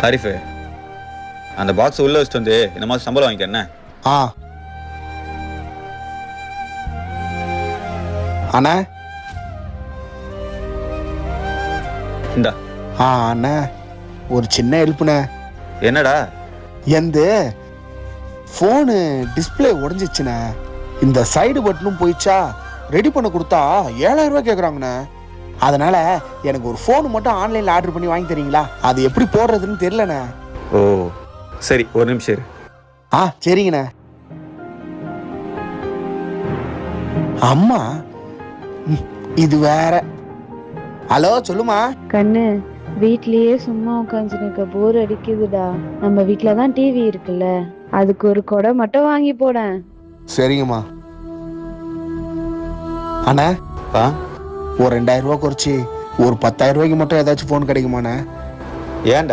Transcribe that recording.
ஹரிஃபு, அந்த பாக்ஸ் உள்ள வச்சுட்டு வந்து இந்த மாதிரி சம்பளம் வாங்கிக்க என்ன? அண்ணா இந்தா. அண்ணா ஒரு சின்ன ஹெல்ப்ண்ணே. என்னடா? எந்த ஃபோனு டிஸ்பிளே உடஞ்சிச்சுண்ணே. இந்த சைடு பட்டனும் போயிடுச்சா, ரெடி பண்ண கொடுத்தா 7000 ரூபாய் கேட்குறாங்கண்ணே. அதனால எனக்கு ஒரு ஃபோனு மட்டும் ஆன்லைனில் ஆர்டர் பண்ணி வாங்கி தரீங்களா? அது எப்படி போடுறதுன்னு தெரியலண்ணே. ஓ சரி, ஒரு நிமிஷம் இரு. சரிங்கண்ணே. அம்மா இது வேற. ஹலோ சொல்லுமா. கண்ணு, வீட்லயே சும்மா உட்காந்துருக்க போர் அடிக்குதுடா. நம்ம வீட்ல தான் டிவி இருக்குல்ல, அதுக்கு ஒரு கொடை மட்டும் வாங்கி போட. சரிங்கம்மா. அண்ணா ஒரு 2000 ரூபாய் குறைச்சி ஒரு 10,000 ரூபாய்க்கு மட்டும் ஏதாச்சும் ஃபோன் கிடைக்குமாண்ணே? ஏன்டா?